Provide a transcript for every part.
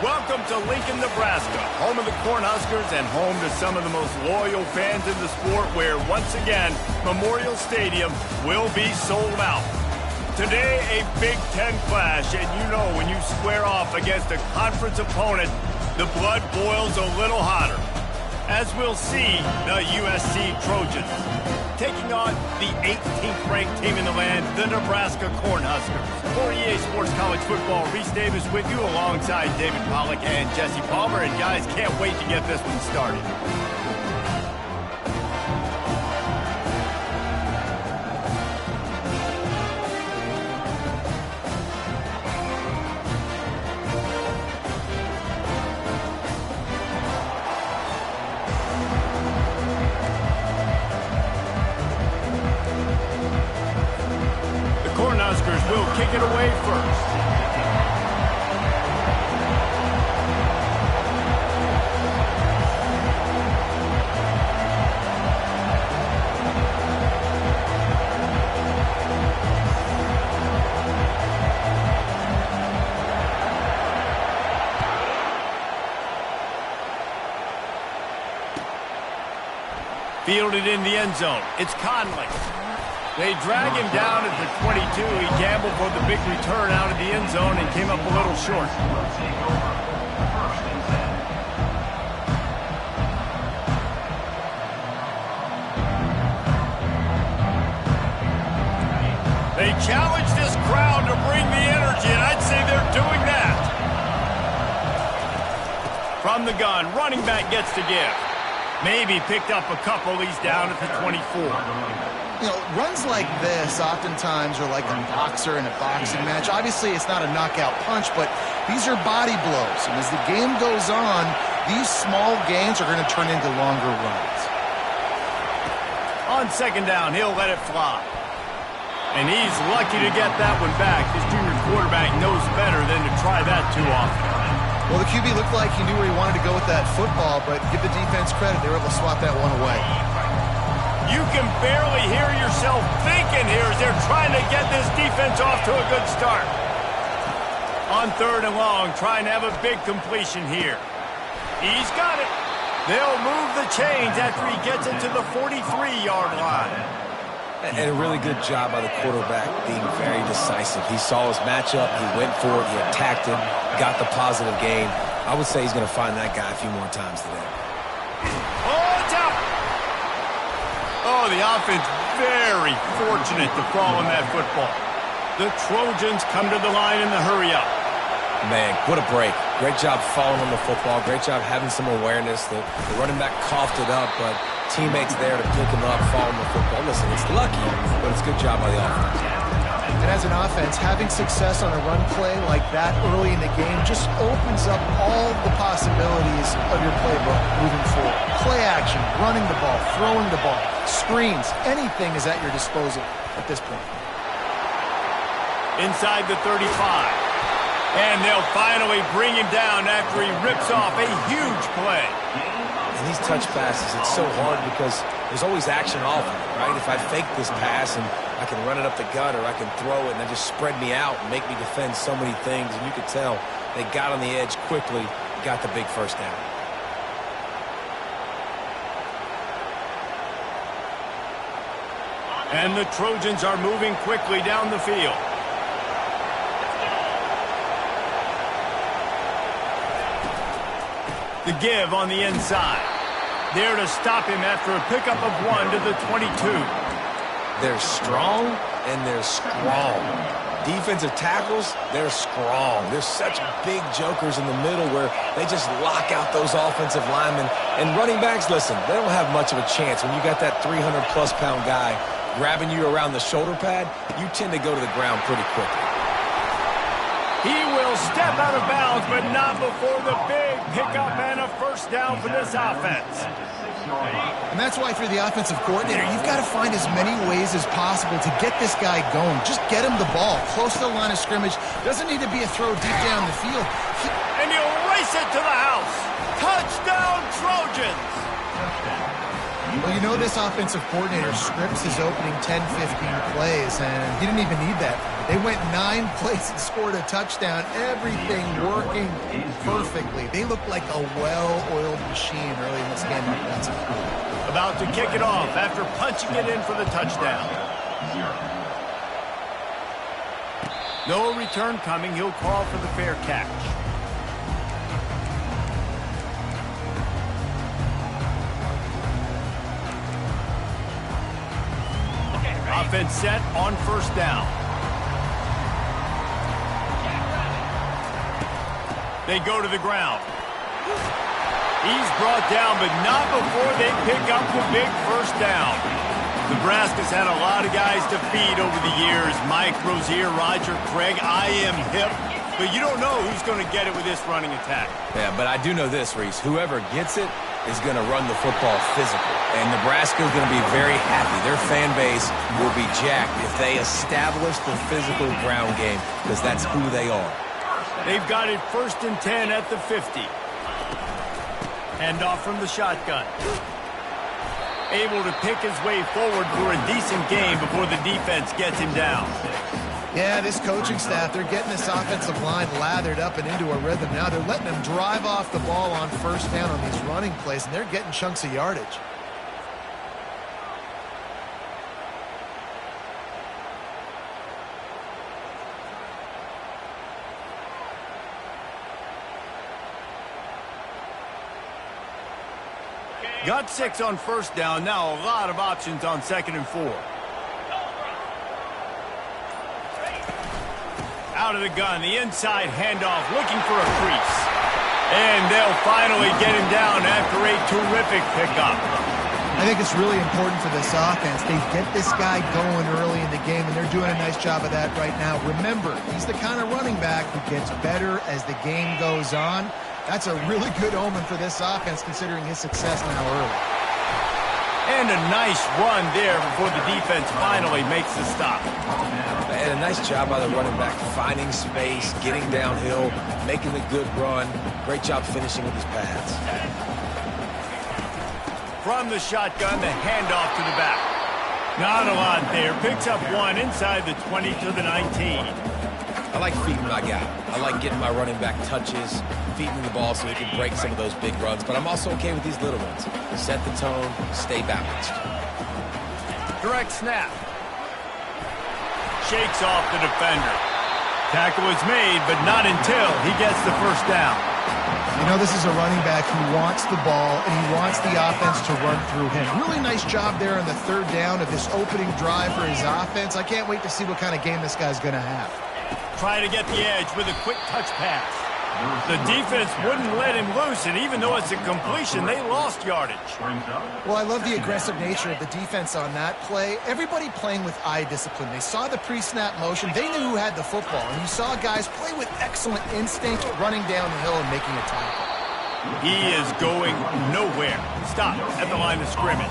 Welcome to Lincoln, Nebraska, home of the Cornhuskers and home to some of the most loyal fans in the sport where, once again, Memorial Stadium will be sold out. Today, a Big Ten clash, and you know when you square off against a conference opponent, the blood boils a little hotter. As we'll see, the USC Trojans taking on the 18th ranked team in the land, the Nebraska Cornhuskers. For EA Sports College Football, Reese Davis with you alongside David Pollack and Jesse Palmer. And guys, can't wait to get this one started. Cornhuskers will kick it away first. Fielded in the end zone. It's Conley. They drag him down at the 22. He gambled for the big return out of the end zone and came up a little short. They challenge this crowd to bring the energy, and I'd say they're doing that. From the gun, running back gets to give. Maybe picked up a couple. He's down at the 24. You know, runs like this oftentimes are like a boxer in a boxing match. Obviously, it's not a knockout punch, but these are body blows. And as the game goes on, these small gains are going to turn into longer runs. On second down, he'll let it fly. And he's lucky to get that one back. His junior quarterback knows better than to try that too often. Well, the QB looked like he knew where he wanted to go with that football, but give the defense credit. They were able to swat that one away. You can barely hear yourself thinking here as they're trying to get this defense off to a good start. On third and long, trying to have a big completion here. He's got it. They'll move the chains after he gets it to the 43-yard line. And a really good job by the quarterback being very decisive. He saw his matchup, he went for it, he attacked him, got the positive gain. I would say he's going to find that guy a few more times today. Oh, it's out! Oh, the offense very fortunate to fall on that football. The Trojans come to the line in the hurry-up. Man, what a break. Great job falling on the football. Great job having some awareness. The running back coughed it up, but teammates there to pick him up, fall on the football. Listen, it's lucky, but it's a good job by the offense. And as an offense, having success on a run play like that early in the game just opens up all the possibilities of your playbook moving forward. Play action, running the ball, throwing the ball, screens, anything is at your disposal at this point. Inside the 35. And they'll finally bring him down after he rips off a huge play. And these touch passes, it's so hard because there's always action off of it, right? If I fake this pass and I can run it up the gut or I can throw it and they just spread me out and make me defend so many things. And you could tell they got on the edge quickly, got the big first down. And the Trojans are moving quickly down the field. The give on the inside. There to stop him after a pickup of 1 to the 22. They're strong and they're strong. Defensive tackles, they're strong. There's such big jokers in the middle where they just lock out those offensive linemen. And running backs, listen, they don't have much of a chance. When you got that 300-plus pound guy grabbing you around the shoulder pad, you tend to go to the ground pretty quickly. He will step out of bounds, but not before the big pickup and a first down for this offense. And that's why, for the offensive coordinator, you've got to find as many ways as possible to get this guy going. Just get him the ball close to the line of scrimmage. Doesn't need to be a throw deep down the field. And he'll race it to the house. Touchdown, Trojans! Well, you know this offensive coordinator scripts his opening 10, 15 plays, and he didn't even need that. They went 9 plays and scored a touchdown, everything working perfectly. They looked like a well-oiled machine early in this game offensively. About to kick it off after punching it in for the touchdown. No return coming. He'll call for the fair catch. Offense set on first down. They go to the ground. He's brought down, but not before they pick up the big first down. Nebraska's had a lot of guys to feed over the years. Mike Rozier, Roger Craig. I am hip. But you don't know who's going to get it with this running attack. Yeah, but I do know this, Reese. Whoever gets it is going to run the football physical. And Nebraska is going to be very happy. Their fan base will be jacked if they establish the physical ground game, because that's who they are. They've got it 1st and 10 at the 50. Handoff from the shotgun. Able to pick his way forward for a decent game before the defense gets him down. Yeah, this coaching staff, they're getting this offensive line lathered up and into a rhythm now. They're letting them drive off the ball on first down on these running plays, and they're getting chunks of yardage. Got 6 on first down. Now a lot of options on 2nd and 4. Out of the gun, the inside handoff, looking for a crease. And they'll finally get him down after a terrific pickup. I think it's really important for this offense. They get this guy going early in the game, and they're doing a nice job of that right now. Remember, he's the kind of running back who gets better as the game goes on. That's a really good omen for this offense, considering his success now early. And a nice run there before the defense finally makes the stop. And a nice job by the running back, finding space, getting downhill, making a good run. Great job finishing with his pads. From the shotgun, the handoff to the back. Not a lot there. Picks up 1 inside the 20 to the 19. I like feeding my guy. I like getting my running back touches, feeding the ball so he can break some of those big runs. But I'm also okay with these little ones. Set the tone, stay balanced. Direct snap. Shakes off the defender. Tackle is made, but not until he gets the first down. You know, this is a running back who wants the ball, and he wants the offense to run through him. Really nice job there on the 3rd down of this opening drive for his offense. I can't wait to see what kind of game this guy's going to have. Try to get the edge with a quick touch pass. The defense wouldn't let him loose, and even though it's a completion, they lost yardage. Well, I love the aggressive nature of the defense on that play. Everybody playing with eye discipline. They saw the pre-snap motion. They knew who had the football, and you saw guys play with excellent instinct, running down the hill and making a tackle. He is going nowhere. Stop at the line of scrimmage.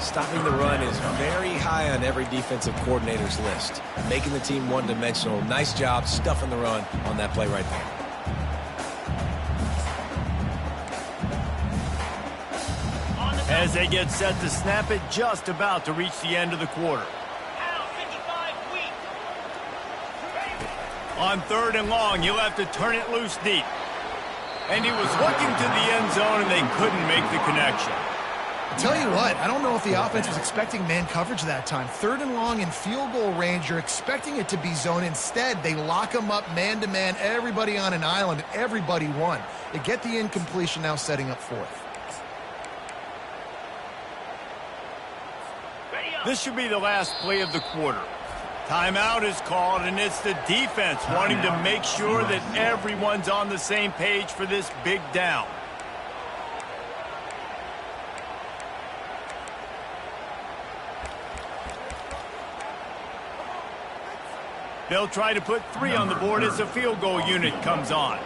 Stopping the run is very high on every defensive coordinator's list. Making the team one-dimensional. Nice job stuffing the run on that play right there. As they get set to snap it, just about to reach the end of the quarter. On 3rd and long, he'll have to turn it loose deep. And he was looking to the end zone, and they couldn't make the connection. I'll tell you what, I don't know if the offense was expecting man coverage that time. 3rd and long in field goal range, you're expecting it to be zone. Instead, they lock them up man-to-man, everybody on an island, and everybody won. They get the incompletion, now setting up 4th. This should be the last play of the quarter. Timeout is called, and it's the defense wanting to make sure that everyone's on the same page for this big down. They'll try to put 3 on the board as the field goal unit comes on.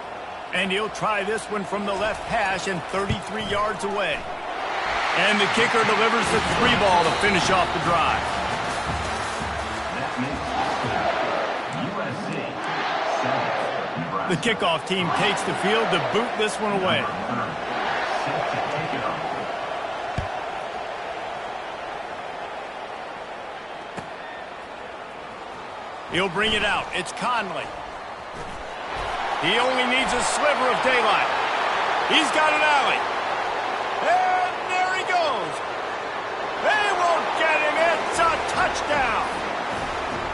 And he'll try this one from the left hash and 33 yards away. And the kicker delivers the 3 ball to finish off the drive. The kickoff team takes the field to boot this one away. He'll bring it out. It's Conley. He only needs a sliver of daylight. He's got an alley. And there he goes. They won't get him. It's a touchdown.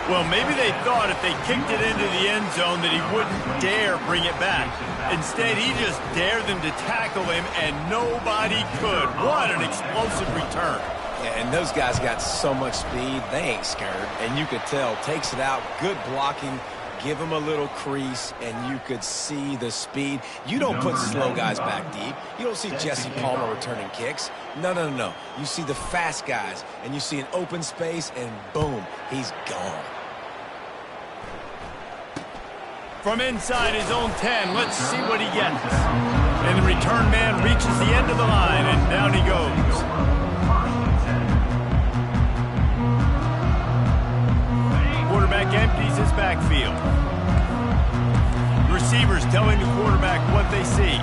Well, maybe they thought if they kicked it into the end zone that he wouldn't dare bring it back. Instead, he just dared them to tackle him, and nobody could. What an explosive return. Yeah, and those guys got so much speed, they ain't scared. And you could tell, takes it out, good blocking, give him a little crease, and you could see the speed. You don't put slow guys back deep. You don't see Jesse Palmer returning kicks. No, no, no, no. You see the fast guys, and you see an open space, and boom, he's gone. From inside his own 10, let's see what he gets. And the return man reaches the end of the line, and down he goes. Quarterback empties his backfield. Receivers telling the quarterback what they see.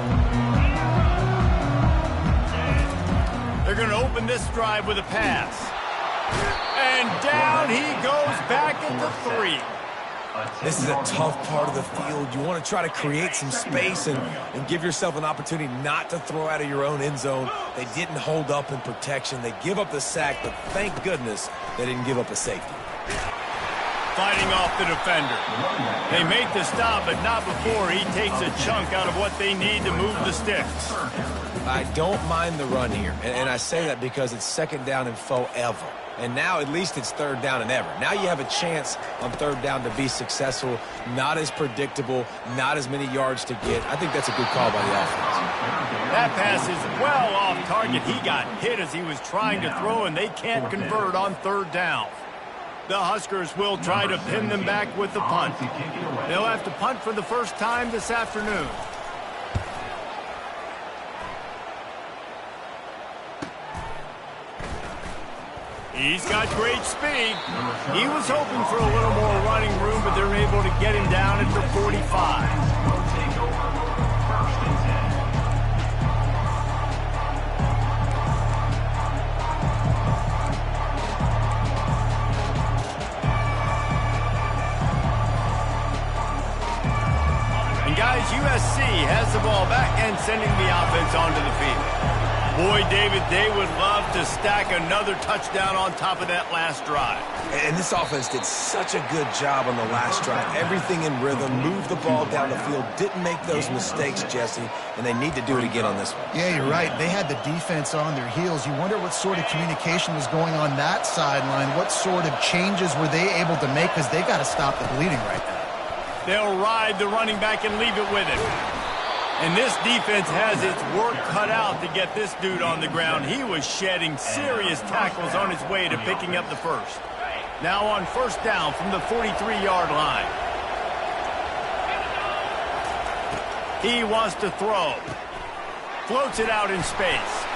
They're going to open this drive with a pass. And down he goes back at the 3. This is a tough part of the field. You want to try to create some space and give yourself an opportunity not to throw out of your own end zone. They didn't hold up in protection. They give up the sack, but thank goodness they didn't give up a safety. Fighting off the defender. They make the stop, but not before he takes a chunk out of what they need to move the sticks. I don't mind the run here, and I say that because it's 2nd down and forever. And now at least it's 3rd down and ever. Now you have a chance on 3rd down to be successful, not as predictable, not as many yards to get. I think that's a good call by the offense. That pass is well off target. He got hit as he was trying to throw, and they can't convert on 3rd down. The Huskers will try to pin them back with the punt. They'll have to punt for the first time this afternoon. He's got great speed. He was hoping for a little more running room, but they're able to get him down at the 45. Guys, USC has the ball back and sending the offense onto the field. Boy, David, they would love to stack another touchdown on top of that last drive. And this offense did such a good job on the last drive. Everything in rhythm, moved the ball down the field, didn't make those mistakes, Jesse, and they need to do it again on this one. Yeah, you're right. They had the defense on their heels. You wonder what sort of communication was going on that sideline. What sort of changes were they able to make, because they got to stop the bleeding right now. They'll ride the running back and leave it with him. And this defense has its work cut out to get this dude on the ground. He was shedding serious tackles on his way to picking up the first. Now on 1st down from the 43-yard line. He wants to throw. Floats it out in space.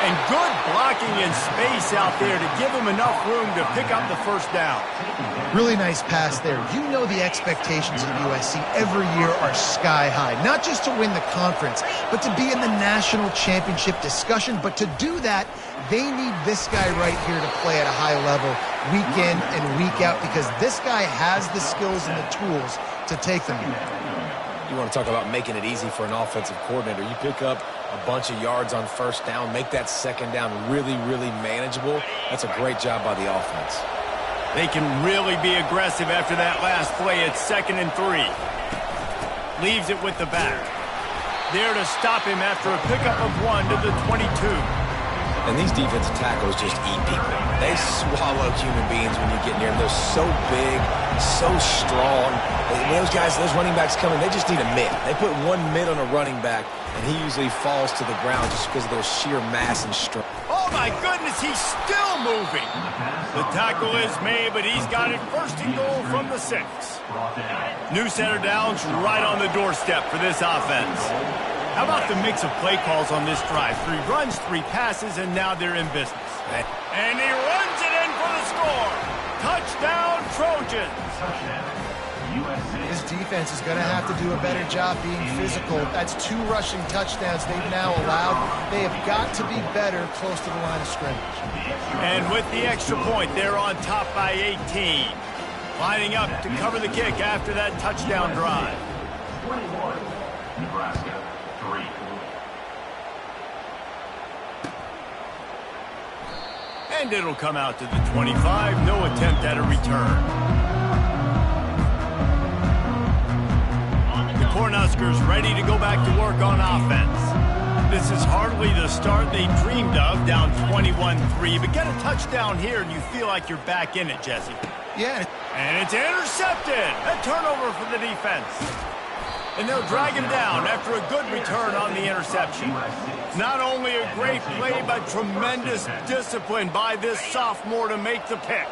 And good blocking in space out there to give him enough room to pick up the 1st down. Really nice pass there. You know the expectations of USC every year are sky high. Not just to win the conference, but to be in the national championship discussion. But to do that, they need this guy right here to play at a high level week in and week out, because this guy has the skills and the tools to take them there. You want to talk about making it easy for an offensive coordinator. You pick up a bunch of yards on 1st down, make that 2nd down really, really manageable. That's a great job by the offense. They can really be aggressive after that last play. It's 2nd and 3. Leaves it with the back. There to stop him after a pickup of 1 to the 22. And these defensive tackles just eat people. They swallow human beings when you get near them. They're so big, so strong. Those guys, those running backs coming, they just need a mid. They put 1 mid on a running back, and he usually falls to the ground just because of their sheer mass and strength. Oh, my goodness, he's still moving. The tackle is made, but he's got it 1st and goal from the 6. New set of downs right on the doorstep for this offense. How about the mix of play calls on this drive? 3 runs, 3 passes, and now they're in business. And he runs it in for the score. Touchdown, Trojans. This defense is going to have to do a better job being physical. That's 2 rushing touchdowns they've now allowed. They have got to be better close to the line of scrimmage. And with the extra point, they're on top by 18. Lining up to cover the kick after that touchdown drive. 21, Nebraska, 3. And it'll come out to the 25. No attempt at a return. The Cornhuskers ready to go back to work on offense. This is hardly the start they dreamed of, down 21-3. But get a touchdown here and you feel like you're back in it, Jesse. Yeah. And it's intercepted. A turnover for the defense. And they'll drag him down after a good return on the interception. Not only a great play, but tremendous discipline by this sophomore to make the pick.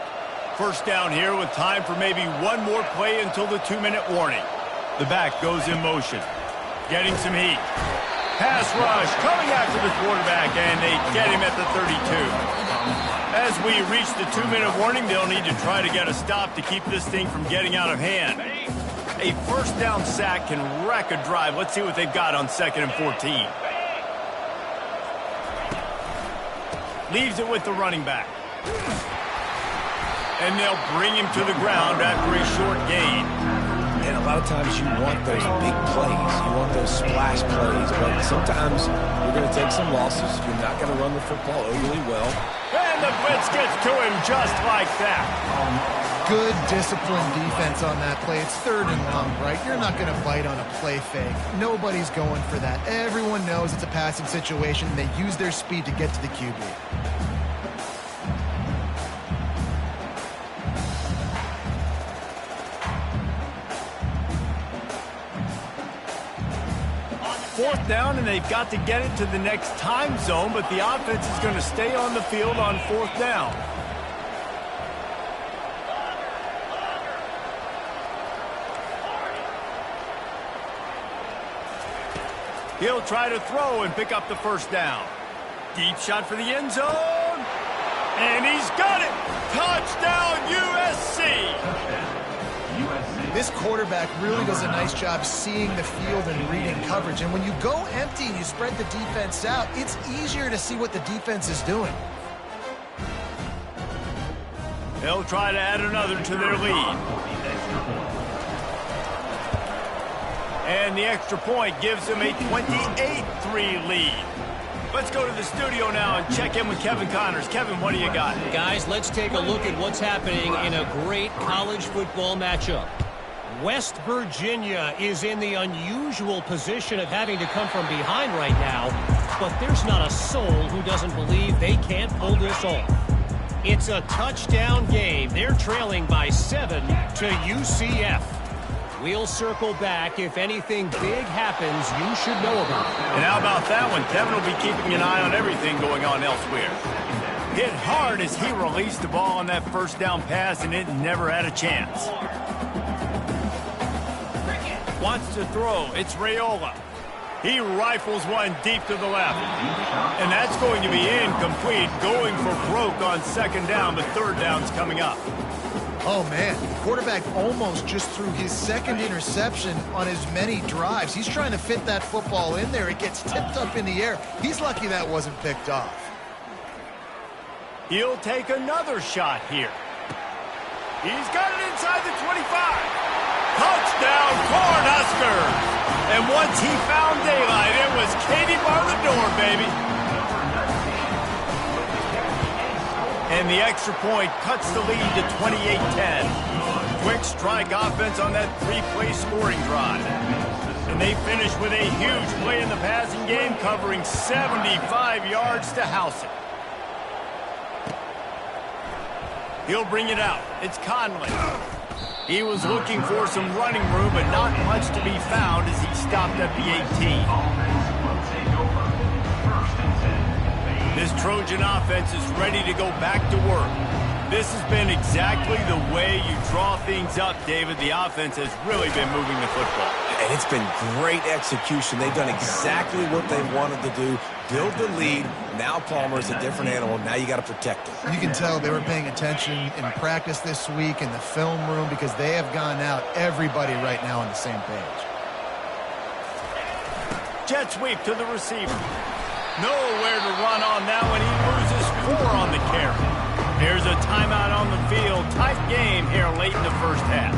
First down here with time for maybe one more play until the 2-minute warning. The back goes in motion. Getting some heat. Pass rush coming after the quarterback, and they get him at the 32. As we reach the 2-minute warning, they'll need to try to get a stop to keep this thing from getting out of hand. A first down sack can wreck a drive. Let's see what they've got on 2nd and 14. Leaves it with the running back. And they'll bring him to the ground after a short gain. And a lot of times you want those big plays. You want those splash plays. But sometimes you're going to take some losses. You're not going to run the football overly well. And the blitz gets to him just like that. Good disciplined defense on that play. It's 3rd and long, right? You're not going to bite on a play fake. Nobody's going for that. Everyone knows it's a passing situation. They use their speed to get to the QB. Fourth down, and they've got to get it to the next time zone, but the offense is going to stay on the field on 4th down. He'll try to throw and pick up the first down. Deep shot for the end zone. And he's got it. Touchdown, USC. This quarterback really does a nice job seeing the field and reading coverage. And when you go empty and you spread the defense out, it's easier to see what the defense is doing. They'll try to add another to their lead. And the extra point gives them a 28-3 lead. Let's go to the studio now and check in with Kevin Connors. Kevin, what do you got? Guys, let's take a look at what's happening in a great college football matchup. West Virginia is in the unusual position of having to come from behind right now, but there's not a soul who doesn't believe they can't pull this off. It's a touchdown game. They're trailing by 7 to UCF. We'll circle back. If anything big happens, you should know about it. And how about that one? Kevin will be keeping an eye on everything going on elsewhere. Hit hard as he released the ball on that first down pass, and it never had a chance. Wants to throw. It's Raiola. He rifles one deep to the left. And that's going to be incomplete, going for broke on 2nd down, but 3rd down's coming up. Oh, man. Quarterback almost just threw his 2nd interception on as many drives. He's trying to fit that football in there. It gets tipped up in the air. He's lucky that wasn't picked off. He'll take another shot here. He's got it inside the 25. Touchdown, Cornhuskers! And once he found daylight, it was Katie bar the door, baby. And the extra point cuts the lead to 28-10. Quick strike offense on that 3-play scoring drive. And they finish with a huge play in the passing game, covering 75 yards to house it. He'll bring it out. It's Conley. He was looking for some running room, but not much to be found as he stopped at the 18. This Trojan offense is ready to go back to work. This has been exactly the way you draw things up, David. The offense has really been moving the football. And it's been great execution. They've done exactly what they wanted to do. Build the lead. Now Palmer's a different animal. Now you got to protect him. You can tell they were paying attention in practice this week in the film room because they have gone out everybody right now on the same page. Jet sweep to the receiver. Nowhere to run on that one. He loses 4 on the carry. Here's a timeout on the field. Tight game here late in the first half.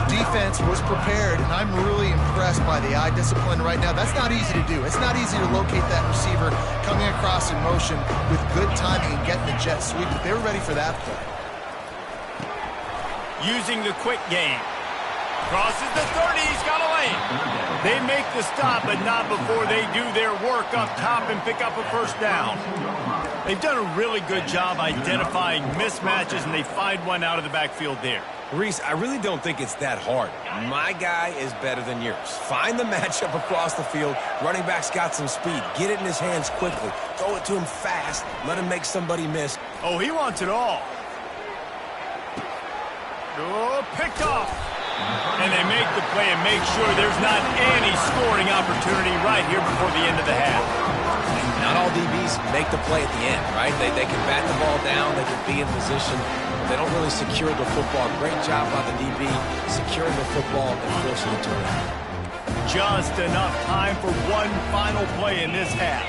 Defense was prepared, and I'm really impressed by the eye discipline right now. That's not easy to do. It's not easy to locate that receiver coming across in motion with good timing and getting the jet sweep, but they were ready for that play. Using the quick game. Crosses the 30, he's got a lane. They make the stop, but not before they do their work up top and pick up a first down. They've done a really good job identifying mismatches, and they find one out of the backfield there. Reese, I really don't think it's that hard. My guy is better than yours. Find the matchup across the field. Running back's got some speed. Get it in his hands quickly. Throw it to him fast. Let him make somebody miss. Oh, he wants it all. Oh, picked off. And they make the play and make sure there's not any scoring opportunity right here before the end of the half. Not all DBs make the play at the end, right? They can bat the ball down. They can be in position. They don't really secure the football. Great job by the DB securing the football and forcing the turnover. Just enough time for one final play in this half.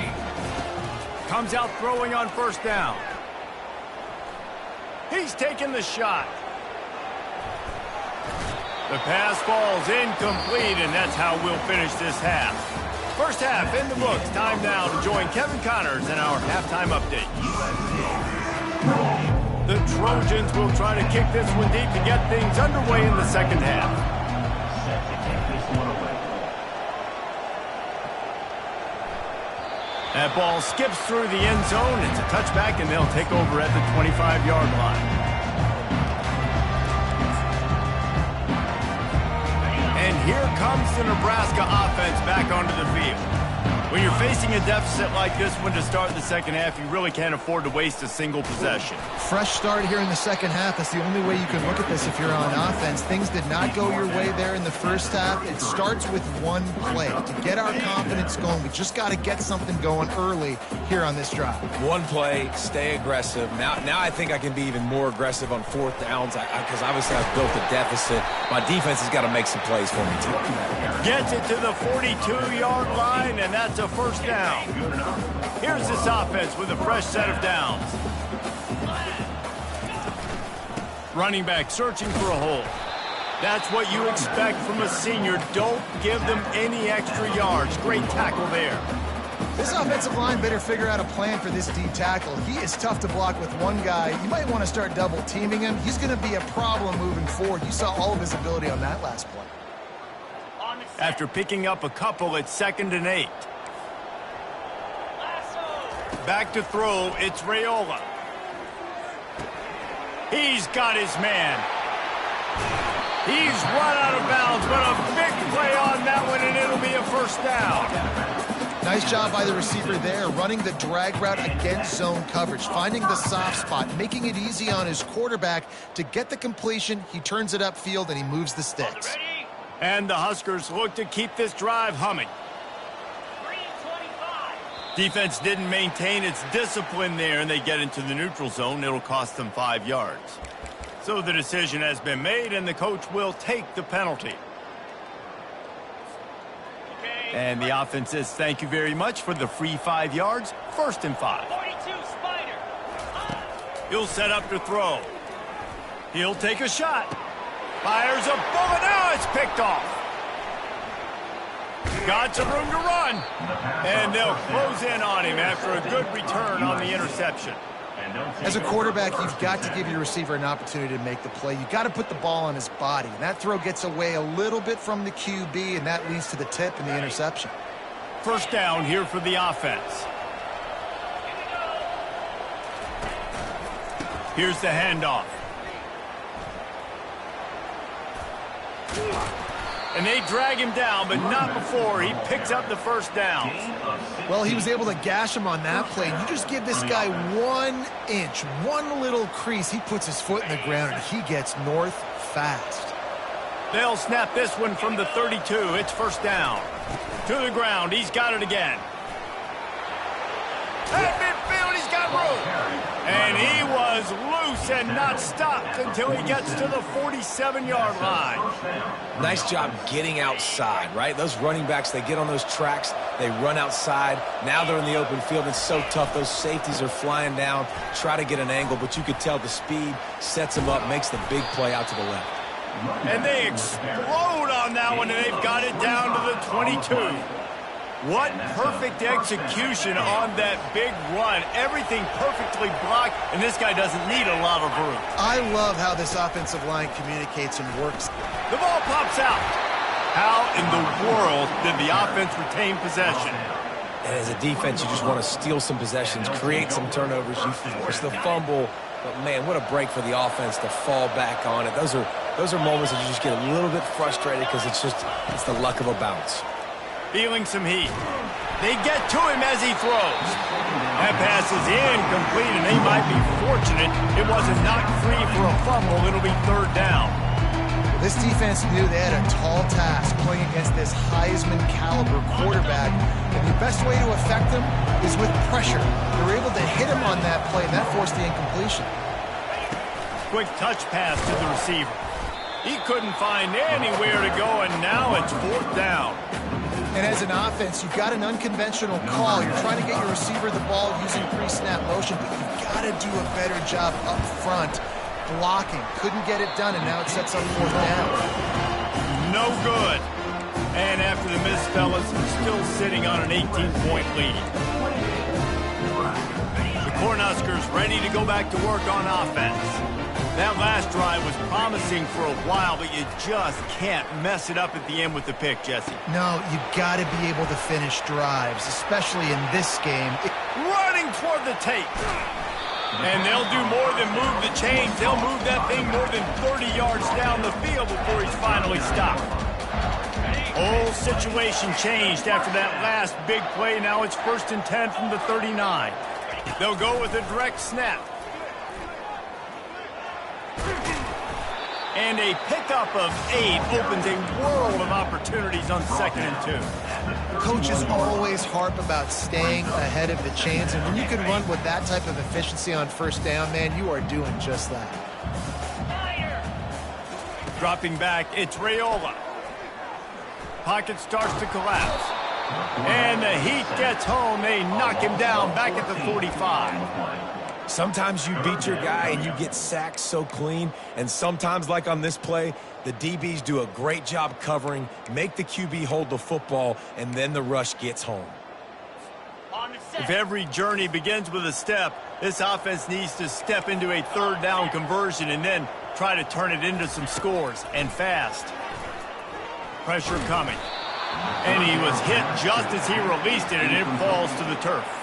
Comes out throwing on first down. He's taking the shot. The pass falls incomplete, and that's how we'll finish this half. First half in the books. Time now to join Kevin Connors in our halftime update. The Trojans will try to kick this one deep to get things underway in the second half. That ball skips through the end zone. It's a touchback, and they'll take over at the 25-yard line. And here comes the Nebraska offense back onto the field. When you're facing a deficit like this one to start the second half, you really can't afford to waste a single possession. Fresh start here in the second half. That's the only way you can look at this if you're on offense. Things did not go your way there in the first half. It starts with one play. To get our confidence going, we just got to get something going early here on this drive. One play, stay aggressive. Now I think I can be even more aggressive on fourth downs because obviously I've built a deficit. My defense has got to make some plays for me too. Gets it to the 42-yard line, and that's a first down. Here's this offense with a fresh set of downs. Running back searching for a hole. That's what you expect from a senior. Don't give them any extra yards. Great tackle there. This offensive line better figure out a plan for this D tackle. He is tough to block with one guy. You might want to start double teaming him. He's going to be a problem moving forward. You saw all of his ability on that last play. After picking up a couple, it's 2nd and 8. Back to throw, it's Raiola. He's got his man. He's run out of bounds, but a big play on that one, and it'll be a first down. Nice job by the receiver there, running the drag route against zone coverage, finding the soft spot, making it easy on his quarterback to get the completion. He turns it upfield, and he moves the sticks. And the Huskers look to keep this drive humming. Defense didn't maintain its discipline there, and they get into the neutral zone. It'll cost them 5 yards. So the decision has been made, and the coach will take the penalty. And the offense says thank you very much for the free 5 yards. 1st and 5. He'll set up to throw. He'll take a shot. Fires a bullet. Now it's picked off. Got some room to run. And they'll close in on him after a good return on the interception. As a quarterback, you've got to give your receiver an opportunity to make the play. You've got to put the ball on his body. And that throw gets away a little bit from the QB, and that leads to the tip and the interception. First down here for the offense. Here's the handoff. And they drag him down, but not before he picks up the first down. Well, he was able to gash him on that play. You just give this guy 1 inch, one little crease. He puts his foot in the ground, and he gets north fast. They'll snap this one from the 32. It's first down. To the ground. He's got it again. At midfield, he's got room. And he was loose and not stopped until he gets to the 47-yard line. Nice job getting outside, right? Those running backs, they get on those tracks, they run outside. Now they're in the open field. It's so tough. Those safeties are flying down, try to get an angle, but you could tell the speed sets them up, makes the big play out to the left. And they explode on that one, and they've got it down to the 22. What perfect execution on that big run. Everything perfectly blocked, and this guy doesn't need a lot of room. I love how this offensive line communicates and works. The ball pops out. How in the world did the offense retain possession? And as a defense, you just want to steal some possessions, create some turnovers. You force the fumble, but man, what a break for the offense to fall back on it. Those are moments that you just get a little bit frustrated because it's the luck of a bounce. Feeling some heat. They get to him as he throws. That pass is incomplete, and they might be fortunate it wasn't knocked free for a fumble. It'll be third down. This defense knew they had a tall task playing against this Heisman-caliber quarterback, and the best way to affect him is with pressure. They were able to hit him on that play, and that forced the incompletion. Quick touch pass to the receiver. He couldn't find anywhere to go, and now it's fourth down. And as an offense, you've got an unconventional call. You're trying to get your receiver the ball using pre-snap motion, but you've got to do a better job up front blocking. Couldn't get it done, and now it sets up fourth down. No good. And after the miss, fellas, still sitting on an 18-point lead. The Cornhuskers ready to go back to work on offense. That last drive was promising for a while, but you just can't mess it up at the end with the pick, Jesse. No, you got to be able to finish drives, especially in this game. Running toward the tape. And they'll do more than move the chains. They'll move that thing more than 30 yards down the field before he's finally stopped. Whole situation changed after that last big play. Now it's 1st and 10 from the 39. They'll go with a direct snap. And a pickup of 8 opens a world of opportunities on 2nd and 2. Coaches always harp about staying ahead of the chains, and when you can run with that type of efficiency on 1st down, man, you are doing just that. Dropping back, it's Raiola. Pocket starts to collapse. And the heat gets home. They knock him down back at the 45. Sometimes you beat your guy and you get sacked so clean, and sometimes, like on this play, the DBs do a great job covering, make the QB hold the football, and then the rush gets home. If every journey begins with a step, this offense needs to step into a 3rd down conversion and then try to turn it into some scores, and fast. Pressure coming. And he was hit just as he released it, and it falls to the turf.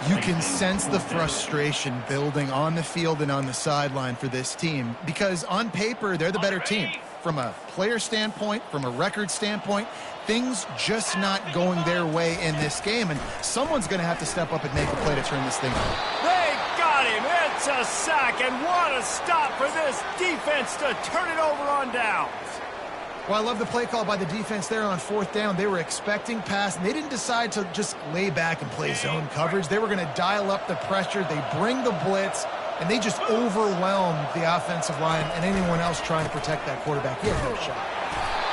You can sense the frustration building on the field and on the sideline for this team because on paper, they're the better team. From a player standpoint, from a record standpoint, things just not going their way in this game, and someone's going to have to step up and make a play to turn this thing around. They got him. It's a sack, and what a stop for this defense to turn it over on downs. Well, I love the play call by the defense there on 4th down. They were expecting pass, and they didn't decide to just lay back and play zone coverage. They were going to dial up the pressure. They bring the blitz, and they just overwhelmed the offensive line and anyone else trying to protect that quarterback. He had no shot.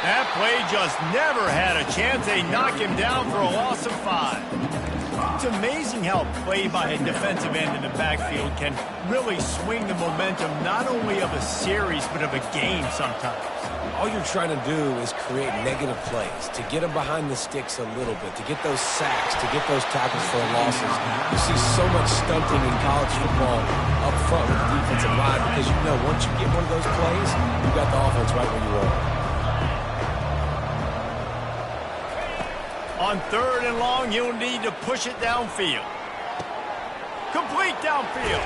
That play just never had a chance. They knock him down for a loss of 5. It's amazing how play by a defensive end in the backfield can really swing the momentum not only of a series but of a game sometimes. All you're trying to do is create negative plays, to get them behind the sticks a little bit, to get those sacks, to get those tackles for losses. You see so much stunting in college football up front with the defensive line because you know once you get one of those plays, you've got the offense right where you are. On 3rd and long, you'll need to push it downfield. Complete downfield.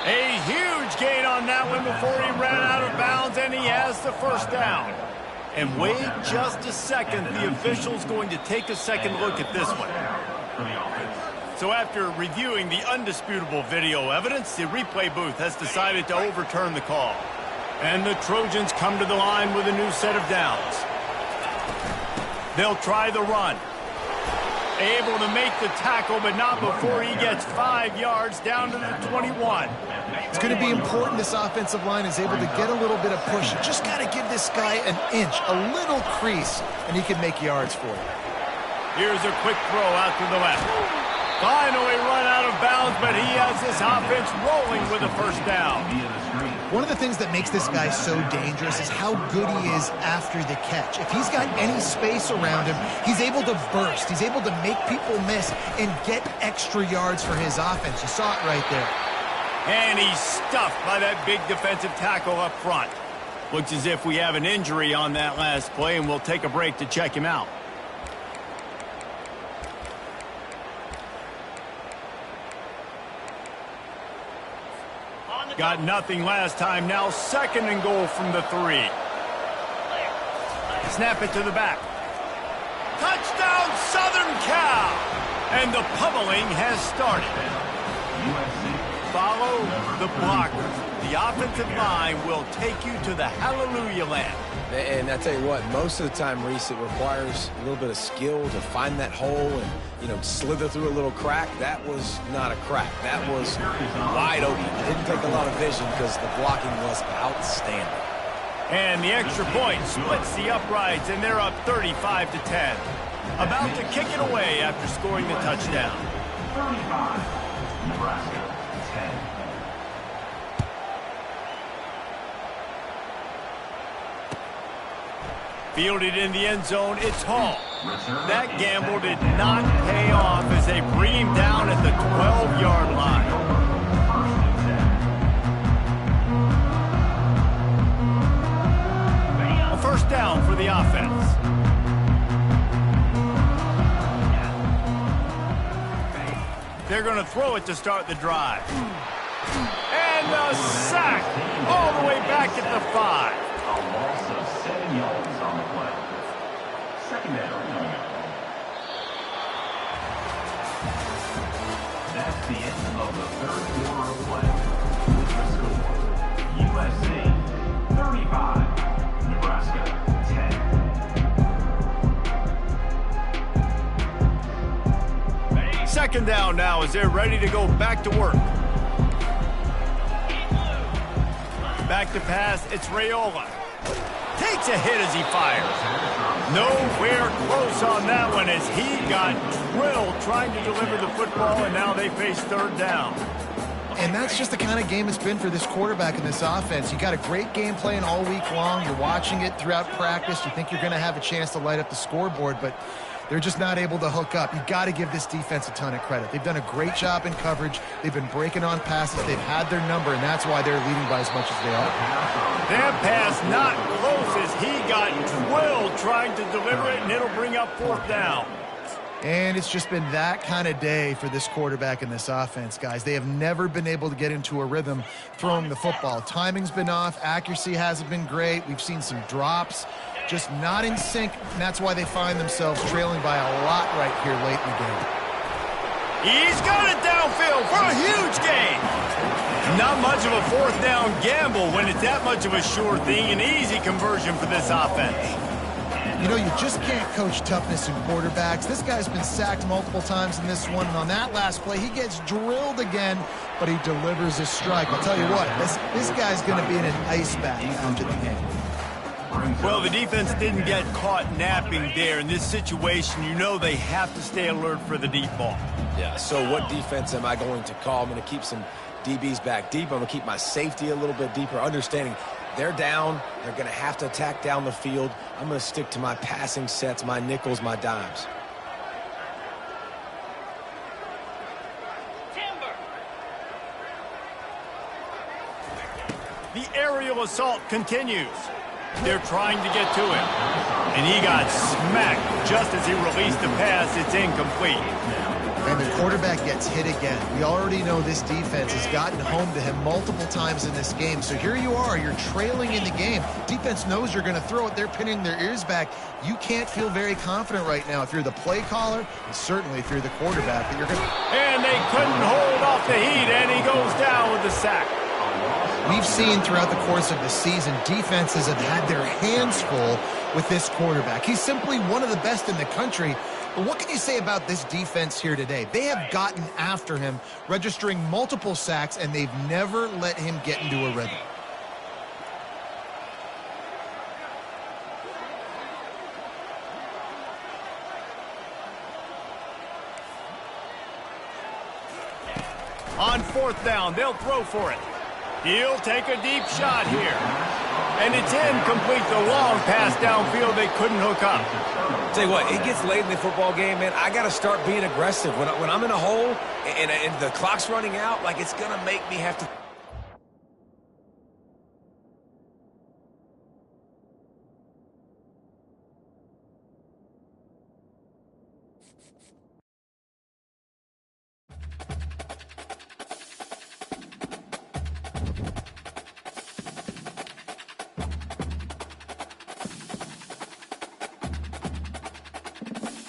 A huge gain on that one before he ran out of bounds, and he has the 1st down. And wait just a second. The official's going to take a second look at this one. So after reviewing the undisputable video evidence, the replay booth has decided to overturn the call. And the Trojans come to the line with a new set of downs. They'll try the run. Able to make the tackle, but not before he gets 5 yards down to the 21. It's going to be important this offensive line is able to get a little bit of push. You just got to give this guy an inch, a little crease, and he can make yards for you. Here's a quick throw out to the left. Finally run out of bounds, but he has this offense rolling with a first down. One of the things that makes this guy so dangerous is how good he is after the catch. If he's got any space around him, he's able to burst. He's able to make people miss and get extra yards for his offense. You saw it right there. And he's stuffed by that big defensive tackle up front. Looks as if we have an injury on that last play, and we'll take a break to check him out. Got nothing last time. Now 2nd and goal from the 3. Snap it to the back. Touchdown, Southern Cal! And the pummeling has started. Follow the blockers. The offensive line will take you to the hallelujah land. And I tell you what, most of the time, Reese, it requires a little bit of skill to find that hole and, slither through a little crack. That was not a crack. That was wide open. It didn't take a lot of vision because the blocking was outstanding. And the extra point splits the uprights, and they're up 35-10. About to kick it away after scoring the touchdown. 35, Nebraska, 10. Fielded in the end zone, it's Hall. That gamble did not pay off as they bring him down at the 12-yard line. A first down for the offense. They're going to throw it to start the drive. And a sack all the way back at the 5. A loss of 7 yards on the play. Second down. That's the end of the third quarter of play. With the score, USC 35, Nebraska 10. Second down now as they're ready to go back to work. Back to pass, it's Raiola. Takes a hit as he fires. Nowhere close on that one as he got drilled trying to deliver the football, and now they face third down. And that's just the kind of game it's been for this quarterback in this offense. You got a great game plan all week long. You're watching it throughout practice. You think you're going to have a chance to light up the scoreboard, but they're just not able to hook up. You got to give this defense a ton of credit. They've done a great job in coverage. They've been breaking on passes. They've had their number, and that's why they're leading by as much as they are. That pass not close as he got drilled trying to deliver it, and it'll bring up fourth down. And it's just been that kind of day for this quarterback in this offense, guys. They have never been able to get into a rhythm throwing the football. Timing's been off. Accuracy hasn't been great. We've seen some drops. Just not in sync, and that's why they find themselves trailing by a lot right here late in the game. He's got it downfield for a huge gain. Not much of a fourth down gamble when it's that much of a sure thing, an easy conversion for this offense. You know, you just can't coach toughness in quarterbacks. This guy's been sacked multiple times in this one, and on that last play, he gets drilled again, but he delivers a strike. I'll tell you what, this guy's going to be in an ice bath after the game. Well, the defense didn't get caught napping there. In this situation, you know they have to stay alert for the deep ball. Yeah, so what defense am I going to call? I'm going to keep some DBs back deep. I'm going to keep my safety a little bit deeper, understanding they're down. They're going to have to attack down the field. I'm going to stick to my passing sets, my nickels, my dimes. The aerial assault continues. They're trying to get to him. And he got smacked just as he released the pass. It's incomplete. And the quarterback gets hit again. We already know this defense has gotten home to him multiple times in this game. So here you are. You're trailing in the game. Defense knows you're going to throw it. They're pinning their ears back. You can't feel very confident right now if you're the play caller, and certainly if you're the quarterback. That you're going to... And they couldn't hold off the heat, and he goes down with the sack. We've seen throughout the course of the season, defenses have had their hands full with this quarterback. He's simply one of the best in the country, But what can you say about this defense here today? They have gotten after him, registering multiple sacks, and they've never let him get into a rhythm. On fourth down, they'll throw for it. He'll take a deep shot here. And it's incomplete. The long pass downfield they couldn't hook up. Tell you what, it gets late in the football game, man. I got to start being aggressive. When I'm in a hole and the clock's running out, like, it's going to make me have to.